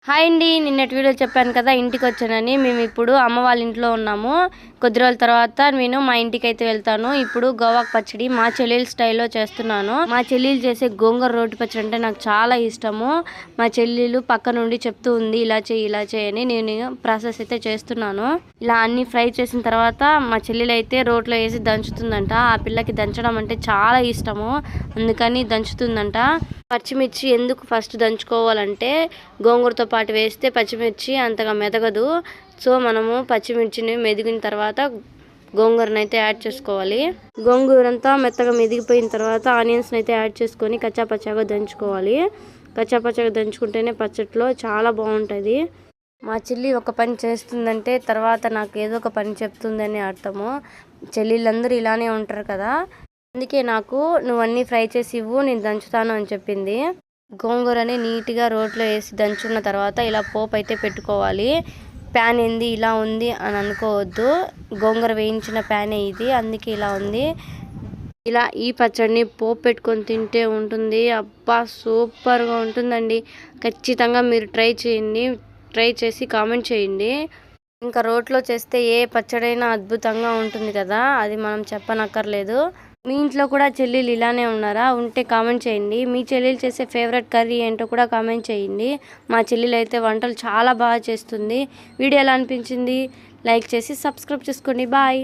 Hi అండి, నిన్నటి video చెప్పాను కదా ఇంటికి వచ్చానని. మేము ఇప్పుడు అమ్మ వాళ్ళ ఇంట్లో ఉన్నాము. కొద్ది రోజుల తర్వాత నేను మా ఇంటికి అయితే వెళ్తాను. ఇప్పుడు గోవాకు పచ్చడి మా చెల్లెల స్టైల్లో చేస్తున్నాను. మా చెల్లెలు చేసే గోంగూర రోటి పచ్చడి అంటే నాకు చాలా ఇష్టము. మా చెల్లెలు పక్క నుండి చెప్తూ ఉంది ఇలా చేయి ఇలా చేయని. నేను ప్రాసెస్ అయితే చేస్తున్నాను. ఇలా అన్ని ఫ్రై చేసిన తర్వాత మా చెల్లెలు అయితే రోట్లో వేసి దంచుతుందంట. ఆ పిల్లకి దంచడం అంటే చాలా ఇష్టము, అందుకని దంచుతుందంట. పచ్చిమిర్చి ఎందుకు ఫస్ట్ దంచుకోవాలంటే గోంగూరతో పాటు వేస్తే పచ్చిమిర్చి అంతగా మెదగదు. సో మనము పచ్చిమిర్చిని మెదిగిన తర్వాత గోంగూరను అయితే యాడ్ చేసుకోవాలి. గోంగూర అంతా మెత్తగా మెదిగిపోయిన తర్వాత ఆనియన్స్ని అయితే యాడ్ చేసుకొని కచ్చాపచ్చాగా దంచుకోవాలి. కచ్చాపచ్చాగా దంచుకుంటేనే పచ్చట్లో చాలా బాగుంటుంది. మా చెల్లి ఒక పని చేస్తుందంటే తర్వాత నాకు ఏదో ఒక పని చెప్తుందని అర్థము. చెల్లిళ్ళందరూ ఇలానే ఉంటారు కదా, అందుకే నాకు నువ్వు అన్నీ ఫ్రై చేసి ఇవ్వు, నేను దంచుతాను అని చెప్పింది. గోంగూరని నీట్గా రోట్లో వేసి దంచున్న తర్వాత ఇలా పోపు అయితే పెట్టుకోవాలి. ప్యాన్ ఏంది ఇలా ఉంది అని అనుకోవద్దు, గోంగూర వేయించిన ప్యానే ఇది, అందుకే ఇలా ఉంది. ఇలా ఈ పచ్చడిని పోపు పెట్టుకొని తింటే ఉంటుంది, అబ్బా సూపర్గా ఉంటుందండి. ఖచ్చితంగా మీరు ట్రై చేయండి, ట్రై చేసి కామెంట్ చేయండి. ఇంకా రోట్లో చేస్తే ఏ పచ్చడైనా అద్భుతంగా ఉంటుంది కదా, అది మనం చెప్పనక్కర్లేదు. మీ ఇంట్లో కూడా చెల్లెలు ఇలానే ఉన్నారా? ఉంటే కామెంట్ చేయండి. మీ చెల్లెలు చేసే ఫేవరెట్ కర్రీ ఏంటో కూడా కామెంట్ చేయండి. మా చెల్లెలు అయితే వంటలు చాలా బాగా చేస్తుంది. వీడియో ఎలా అనిపించింది? లైక్ చేసి సబ్స్క్రైబ్ చేసుకోండి. బాయ్.